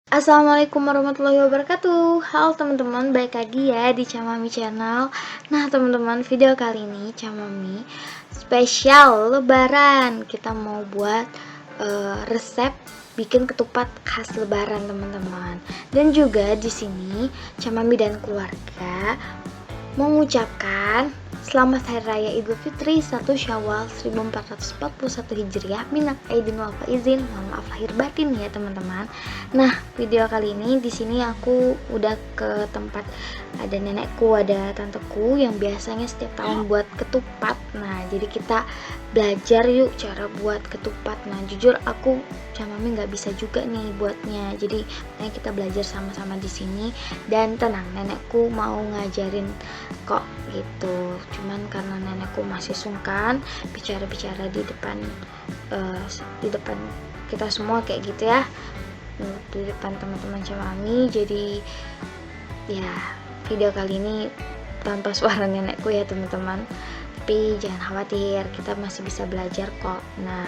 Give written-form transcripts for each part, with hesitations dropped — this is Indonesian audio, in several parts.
Assalamualaikum warahmatullahi wabarakatuh. Halo teman-teman, balik lagi ya di Camami Channel. Nah teman-teman, video kali ini Camami spesial Lebaran. Kita mau buat resep bikin ketupat khas Lebaran teman-teman. Dan juga di sini Camami dan keluarga mengucapkan Selamat Hari Raya Idul Fitri 1 Syawal 1441 Hijriah. Minal aidin wal faizin. Mohon maaf lahir batin ya teman-teman. Nah, video kali ini di sini aku udah ke tempat ada nenekku, ada tanteku yang biasanya setiap tahun buat ketupat. Nah, jadi kita belajar yuk cara buat ketupat. Nah, jujur aku sama Mami nggak bisa juga nih buatnya. Jadi, kita belajar sama-sama di sini dan tenang, nenekku mau ngajarin kok gitu. Cuman karena nenekku masih sungkan bicara-bicara di depan kita semua kayak gitu ya, di depan teman-teman Camami. Jadi ya video kali ini tanpa suara nenekku ya teman-teman, tapi jangan khawatir, kita masih bisa belajar kok. Nah,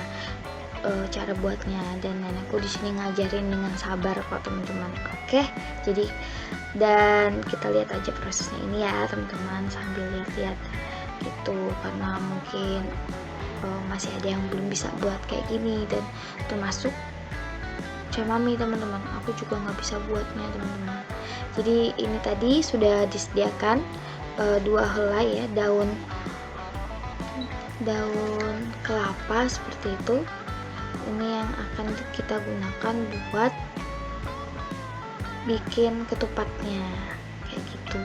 cara buatnya dan nenekku di sini ngajarin dengan sabar kok teman-teman. Oke, jadi dan kita lihat aja prosesnya ini ya teman-teman, sambil lihat-lihat gitu, karena mungkin masih ada yang belum bisa buat kayak gini, dan termasuk Camami teman-teman, aku juga nggak bisa buatnya teman-teman. Jadi ini tadi sudah disediakan 2 helai ya, daun kelapa seperti itu. Ini yang akan kita gunakan buat bikin ketupatnya kayak gitu.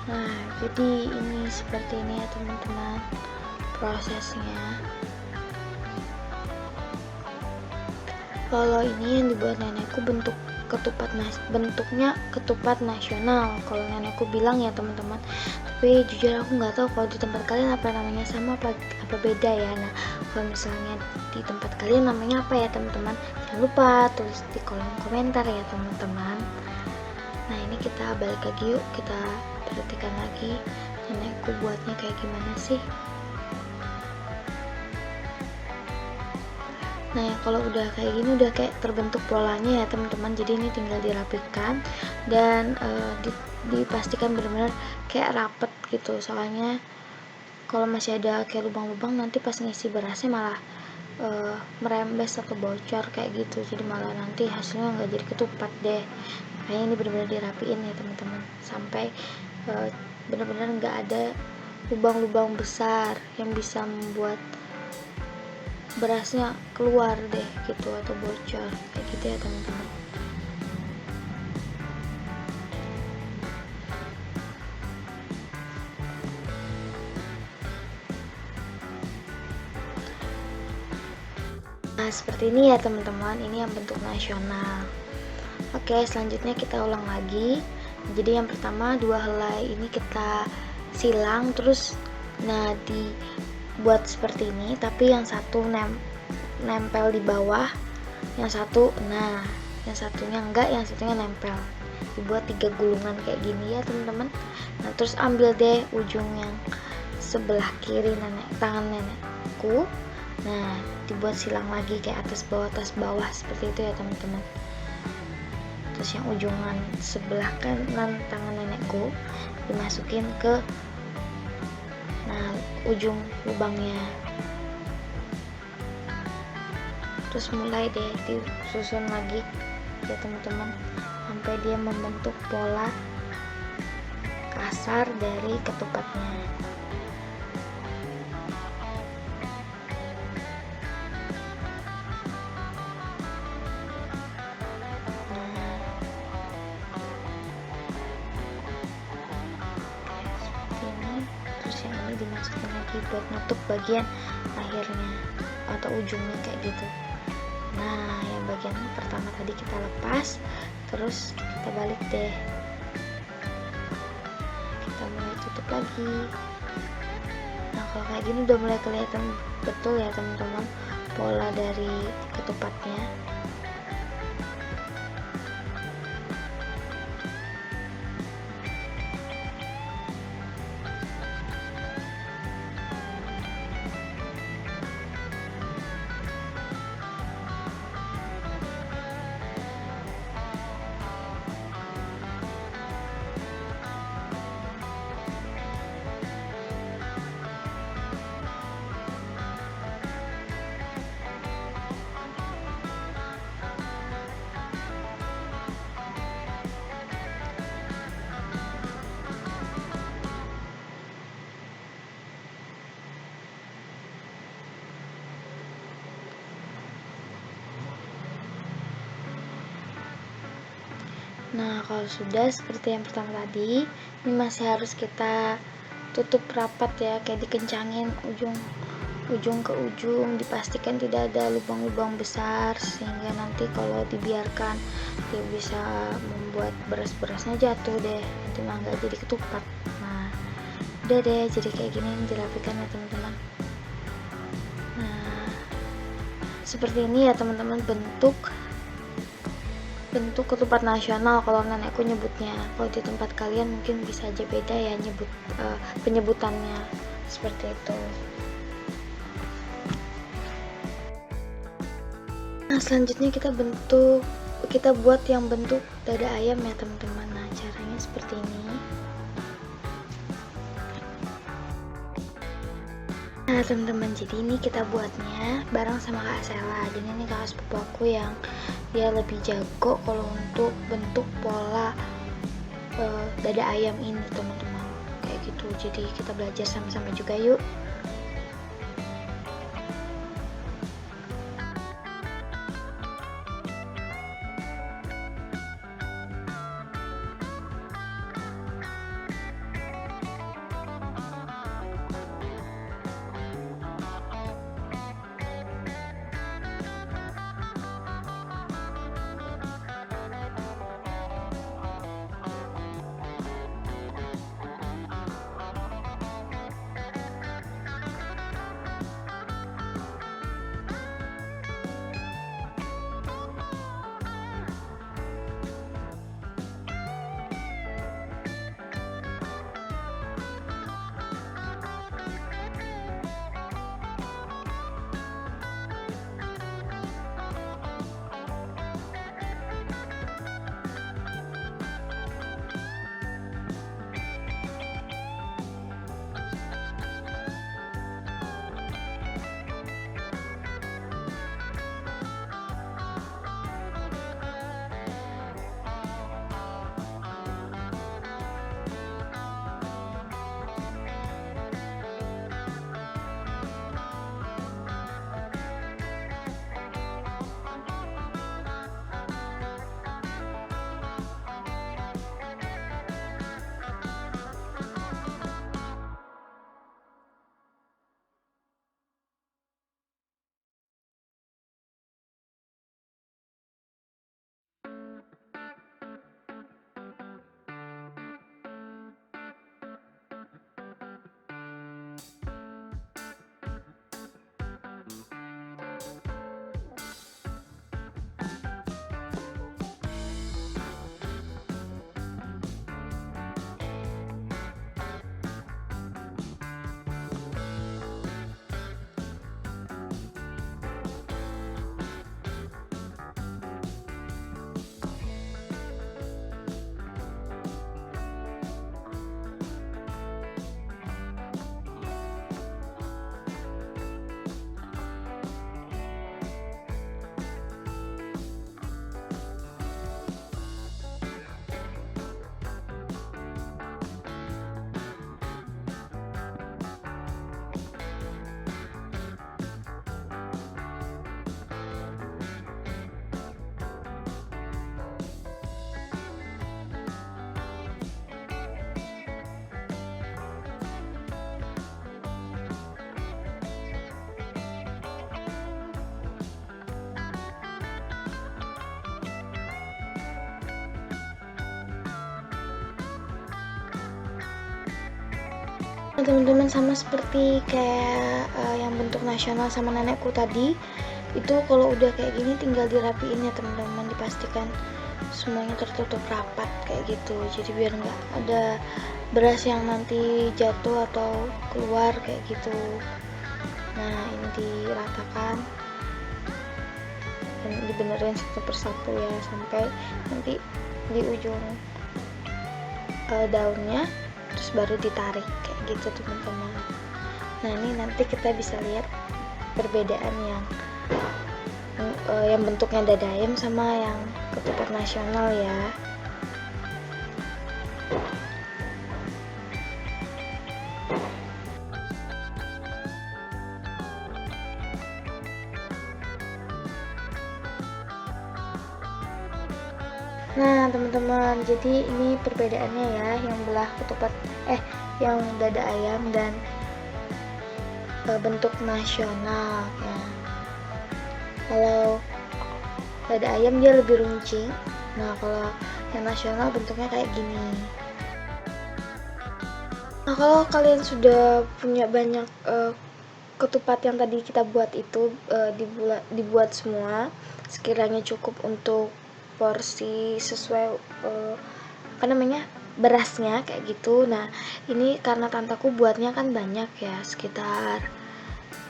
Nah, jadi ini seperti ini ya teman-teman prosesnya. Kalau ini yang dibuat nenekku bentuknya ketupat nasional kalau nenekku bilang ya teman-teman, tapi jujur aku nggak tahu kalau di tempat kalian apa namanya, sama apa beda ya. Nah, kalau misalnya di tempat kalian namanya apa ya teman-teman, jangan lupa tulis di kolom komentar ya teman-teman. Nah, ini kita balik lagi yuk, kita perhatikan lagi nenekku buatnya kayak gimana sih. Nah, kalau udah kayak gini, udah kayak terbentuk polanya ya teman-teman. Jadi ini tinggal dirapikan dan dipastikan benar-benar kayak rapet gitu. Soalnya kalau masih ada kayak lubang-lubang, nanti pas ngisi berasnya malah merembes atau bocor kayak gitu. Jadi malah nanti hasilnya nggak jadi ketupat deh. Kayaknya ini benar-benar dirapiin ya teman-teman, sampai benar-benar nggak ada lubang-lubang besar yang bisa membuat berasnya keluar deh gitu atau bocor kayak gitu ya teman-teman. Nah, seperti ini ya teman-teman, ini yang bentuk nasional. Oke, selanjutnya kita ulang lagi. Jadi yang pertama 2 helai ini kita silang terus, nah dibuat seperti ini, tapi yang satu nempel di bawah, yang satunya enggak, yang satunya nempel. Dibuat 3 gulungan kayak gini ya teman-teman. Nah, terus ambil deh ujung yang sebelah kiri tangan nenekku. Nah, dibuat silang lagi kayak atas bawah seperti itu ya teman-teman. Terus yang ujungan sebelah kanan tangan nenekku dimasukin ke ujung lubangnya. Terus mulai deh disusun lagi ya teman-teman, sampai dia membentuk pola kasar dari ketupatnya. Dimasukin lagi buat nutup bagian akhirnya atau ujungnya kayak gitu. Nah, yang bagian pertama tadi kita lepas, terus kita balik deh, kita mulai tutup lagi. Nah, kalau kayak gini udah mulai kelihatan betul ya teman-teman pola dari ketupatnya. Nah, kalau sudah seperti yang pertama tadi, ini masih harus kita tutup rapat ya, kayak dikencangin ujung ke ujung, dipastikan tidak ada lubang-lubang besar sehingga nanti kalau dibiarkan dia bisa membuat beras-berasnya jatuh deh, nanti mah nggak jadi ketupat. Nah, udah deh, jadi kayak gini dirapikan ya teman-teman. Nah, seperti ini ya teman-teman bentuk ketupat nasional kalau nenekku nyebutnya. Kalau di tempat kalian mungkin bisa aja beda ya penyebutannya seperti itu. Nah, selanjutnya kita buat yang bentuk dada ayam ya teman-teman. Nah, caranya seperti ini. Nah teman-teman, jadi ini kita buatnya bareng sama Kak Sela. Dan ini kakak sepupu aku yang dia lebih jago kalau untuk bentuk pola dada ayam ini teman-teman, kayak gitu. Jadi kita belajar sama-sama juga yuk. Nah, teman-teman, sama seperti kayak yang bentuk nasional sama nenekku tadi, itu kalau udah kayak gini tinggal dirapiin ya teman-teman, dipastikan semuanya tertutup rapat kayak gitu, jadi biar nggak ada beras yang nanti jatuh atau keluar kayak gitu. Nah, ini diratakan dan dibenerin satu persatu ya sampai nanti di ujung daunnya, terus baru ditarik kayak gitu teman-teman. Nah, ini nanti kita bisa lihat perbedaan yang bentuknya dada ayam sama yang ketupat nasional ya. Nah teman-teman, jadi ini perbedaannya ya, yang belah ketupat yang dada ayam dan bentuk nasional ya. Kalau dada ayam dia lebih runcing, nah kalau yang nasional bentuknya kayak gini. Nah kalau kalian sudah punya banyak ketupat yang tadi kita buat itu, dibuat semua sekiranya cukup untuk porsi sesuai berasnya kayak gitu. Nah ini karena tantaku buatnya kan banyak ya, sekitar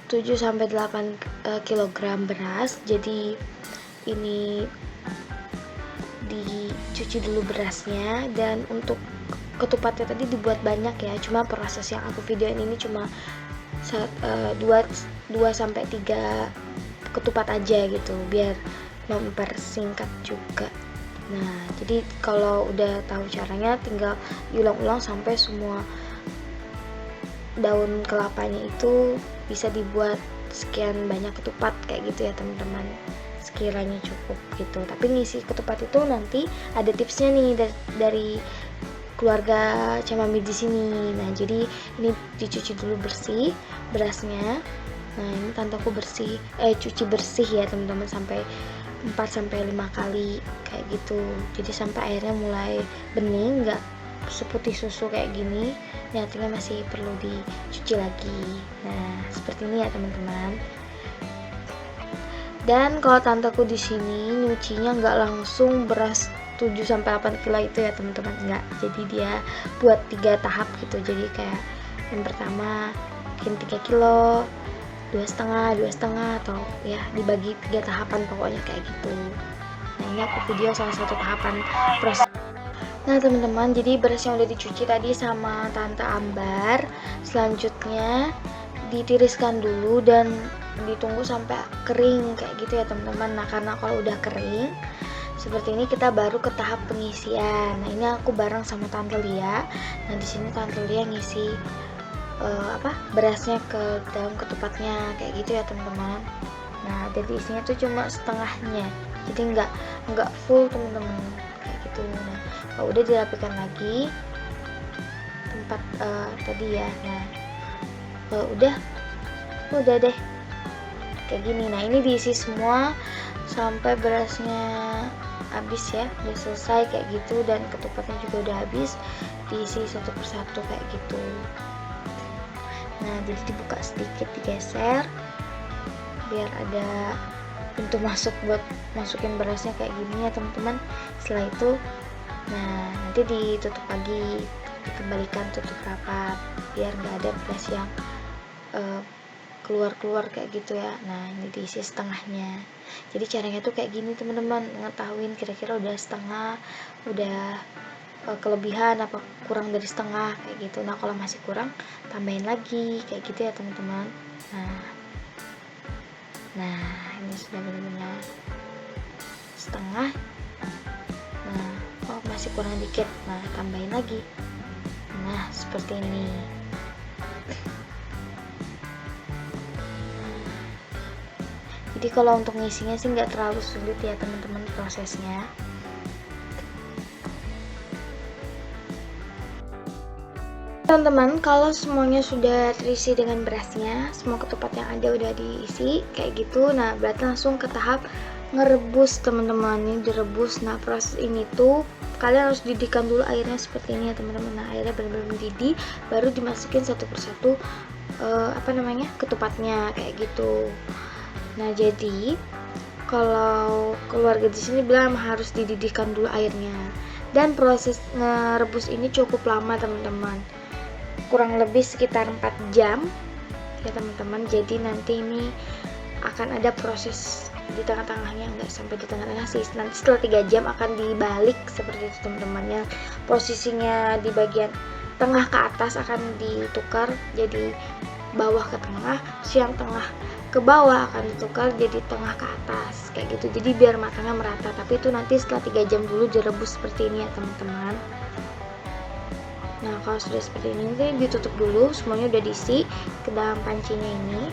7-8 kilogram beras, jadi ini dicuci dulu berasnya. Dan untuk ketupatnya tadi dibuat banyak ya, cuma proses yang aku videoin ini cuma 2-3 ketupat aja gitu, biar mempersingkat juga. Nah jadi kalau udah tahu caranya tinggal diulang-ulang sampai semua daun kelapanya itu bisa dibuat sekian banyak ketupat kayak gitu ya teman-teman, sekiranya cukup gitu. Tapi ngisi ketupat itu nanti ada tipsnya nih dari keluarga Chamami di sini. Nah jadi ini dicuci dulu bersih berasnya. Nah ini tanteku cuci bersih ya teman-teman, sampai 4-5 kali kayak gitu. Jadi sampai airnya mulai bening, nggak seputih susu kayak gini. Ini artinya masih perlu dicuci lagi. Nah seperti ini ya teman-teman. Dan kalau tanteku di sini nyucinya nggak langsung beras 7-8 kilo itu ya teman-teman, enggak. Jadi dia buat 3 tahap gitu. Jadi kayak yang pertama mungkin 3 kilo, 2,5 atau ya dibagi 3 tahapan pokoknya kayak gitu. Nah ini aku video salah satu tahapan proses. Nah teman-teman, jadi beras yang udah dicuci tadi sama Tante Ambar selanjutnya ditiriskan dulu dan ditunggu sampai kering kayak gitu ya teman-teman. Nah karena kalau udah kering seperti ini kita baru ke tahap pengisian. Nah ini aku bareng sama Tante Lia. Nah di sini Tante Lia ngisi berasnya ke dalam ketupatnya kayak gitu ya teman-teman. Nah jadi isinya tuh cuma setengahnya, jadi nggak full teman-teman kayak gitu. Nah kalau udah dirapikan lagi tempat tadi ya. Nah kalau udah deh kayak gini. Nah ini diisi semua sampai berasnya habis ya, udah selesai kayak gitu, dan ketupatnya juga udah habis, diisi satu persatu kayak gitu. Nah jadi dibuka sedikit, digeser biar ada pintu masuk buat masukin berasnya kayak gini ya teman-teman. Setelah itu nah nanti ditutup lagi, dikembalikan tutup rapat biar nggak ada beras yang keluar kayak gitu ya. Nah ini diisi setengahnya. Jadi caranya tuh kayak gini teman-teman, ngetahuin kira-kira udah setengah, udah kelebihan apa kurang dari setengah kayak gitu. Nah kalau masih kurang tambahin lagi kayak gitu ya teman-teman. Nah ini sudah benar-benar setengah. Nah masih kurang dikit, nah tambahin lagi. Nah seperti ini. Jadi kalau untuk ngisinya sih nggak terlalu sulit ya teman-teman prosesnya. Teman-teman, kalau semuanya sudah terisi dengan berasnya, semua ketupat yang ada udah diisi kayak gitu, nah berarti langsung ke tahap ngerebus teman-teman. Ini direbus. Nah proses ini tuh kalian harus didihkan dulu airnya seperti ini ya teman-teman. Nah airnya benar-benar mendidih, baru dimasukin satu persatu ketupatnya kayak gitu. Nah jadi kalau keluarga di sini bilang harus dididihkan dulu airnya, dan proses ngerebus ini cukup lama teman-teman, kurang lebih sekitar 4 jam ya teman-teman. Jadi nanti ini akan ada proses di tengah-tengahnya, enggak sampai di tengah-tengah sih, nanti setelah 3 jam akan dibalik seperti itu teman-teman ya. Posisinya di bagian tengah ke atas akan ditukar jadi bawah ke tengah, yang tengah ke bawah akan ditukar jadi tengah ke atas kayak gitu. Jadi biar matangnya merata, tapi itu nanti setelah 3 jam dulu direbus seperti ini ya teman-teman. Nah kalau sudah seperti ini nanti ditutup dulu, semuanya udah diisi ke dalam pancinya ini.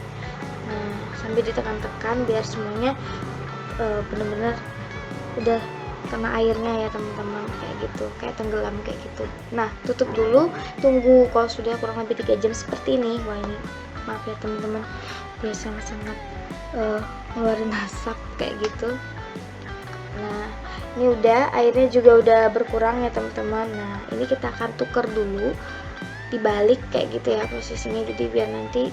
Nah sambil ditekan-tekan biar semuanya benar-benar udah kena airnya ya teman-teman, kayak gitu, kayak tenggelam kayak gitu. Nah, tutup dulu, tunggu kalau sudah kurang lebih 3 jam seperti ini. Wah, ini maaf ya teman-teman, dia sangat-sangat ngeluarin asap kayak gitu. Nah, ini udah, airnya juga udah berkurang ya teman-teman. Nah, ini kita akan tuker dulu, dibalik kayak gitu ya posisinya, jadi biar nanti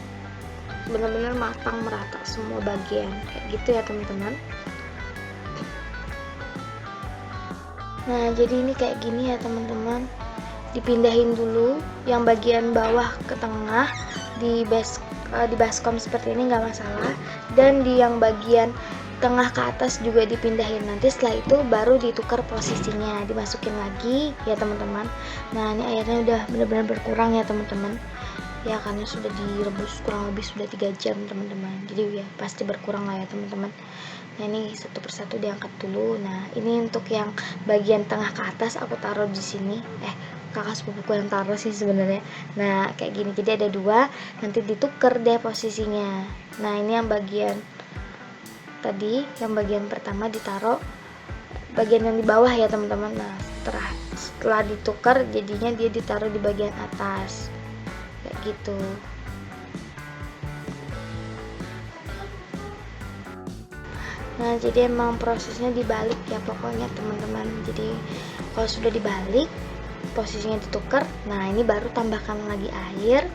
benar-benar matang merata semua bagian kayak gitu ya teman-teman. Nah, jadi ini kayak gini ya teman-teman, dipindahin dulu yang bagian bawah ke tengah di baskom seperti ini nggak masalah, dan di yang bagian tengah ke atas juga dipindahin. Nanti setelah itu baru ditukar posisinya, dimasukin lagi ya teman-teman. Nah, ini airnya udah benar-benar berkurang ya teman-teman ya, karena sudah direbus kurang lebih sudah 3 jam teman-teman, jadi ya pasti berkurang lah ya teman-teman. Nah, ini satu persatu diangkat dulu. Nah, ini untuk yang bagian tengah ke atas aku taruh di sini. Kakak sepupuku yang taruh sih sebenarnya. Nah, kayak gini, jadi ada 2, nanti ditukar deh posisinya. Nah, ini yang bagian tadi, yang bagian pertama ditaruh bagian yang di bawah ya teman-teman. Nah, setelah ditukar jadinya dia ditaruh di bagian atas kayak gitu. Nah, jadi emang prosesnya dibalik ya pokoknya teman-teman. Jadi kalau sudah dibalik, posisinya ditukar, nah ini baru tambahkan lagi air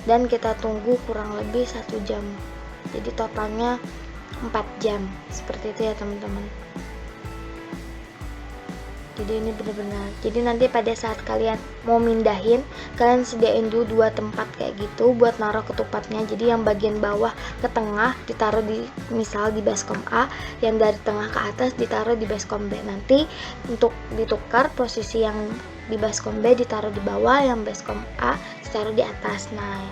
dan kita tunggu kurang lebih 1 jam. Jadi totalnya 4 jam seperti itu ya teman-teman. Jadi ini benar-benar, jadi nanti pada saat kalian mau mindahin, kalian sediain dulu 2 tempat kayak gitu buat naruh ketupatnya. Jadi yang bagian bawah ke tengah ditaruh di, misal di baskom A, yang dari tengah ke atas ditaruh di baskom B. Nanti untuk ditukar, posisi yang di baskom B ditaruh di bawah, yang baskom A ditaruh di atas. Nah,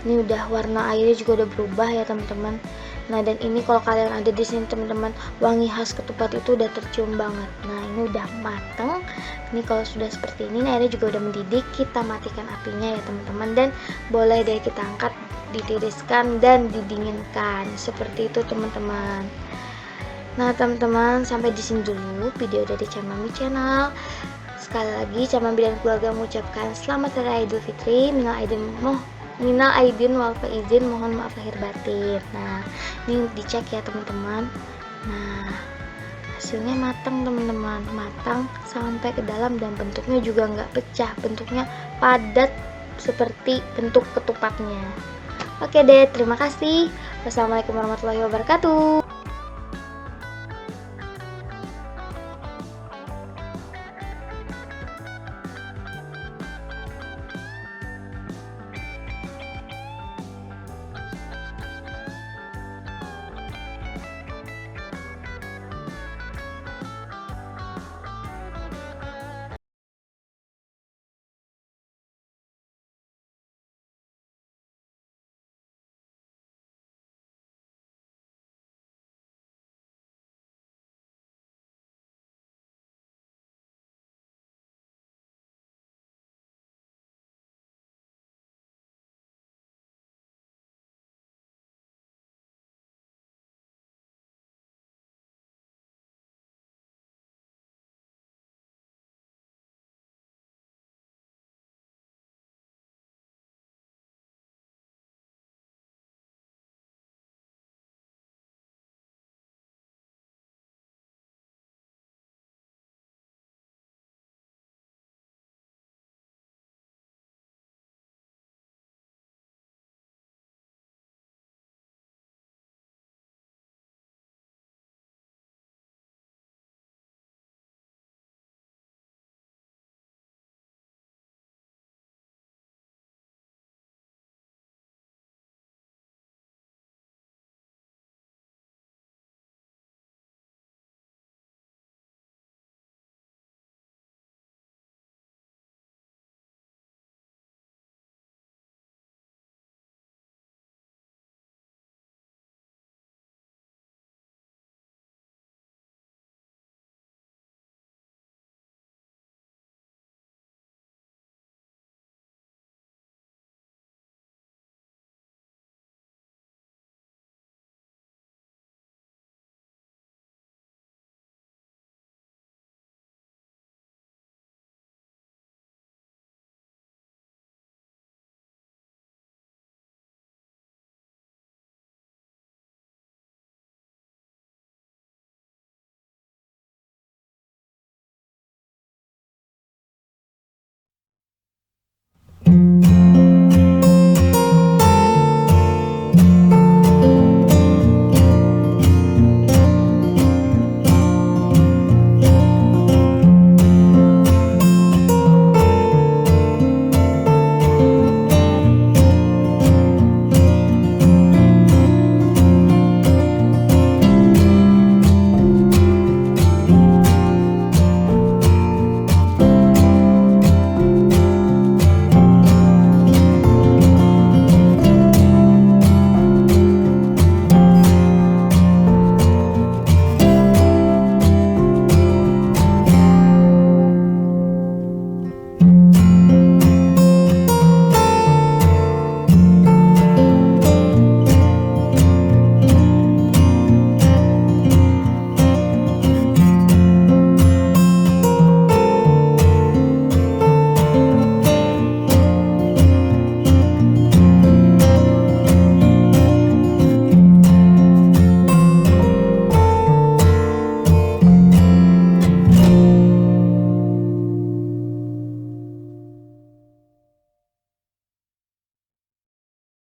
ini udah warna airnya juga udah berubah ya teman-teman. Nah, dan ini kalau kalian ada di sini teman-teman, wangi khas ketupat itu udah tercium banget. Nah, ini udah mateng. Ini kalau sudah seperti ini, airnya juga udah mendidih, kita matikan apinya ya teman-teman, dan boleh deh kita angkat, ditiriskan dan didinginkan. Seperti itu teman-teman. Nah, teman-teman, sampai di sini dulu video dari Chamami Channel. Sekali lagi, Chamami dan keluarga mengucapkan selamat Hari Idul Fitri. Minal aidin wal faizin, mohon maaf lahir batin. Nah, ini dicek ya teman-teman. Nah, hasilnya matang teman-teman, matang sampai ke dalam dan bentuknya juga nggak pecah, bentuknya padat seperti bentuk ketupatnya. Oke deh, terima kasih. Wassalamualaikum warahmatullahi wabarakatuh.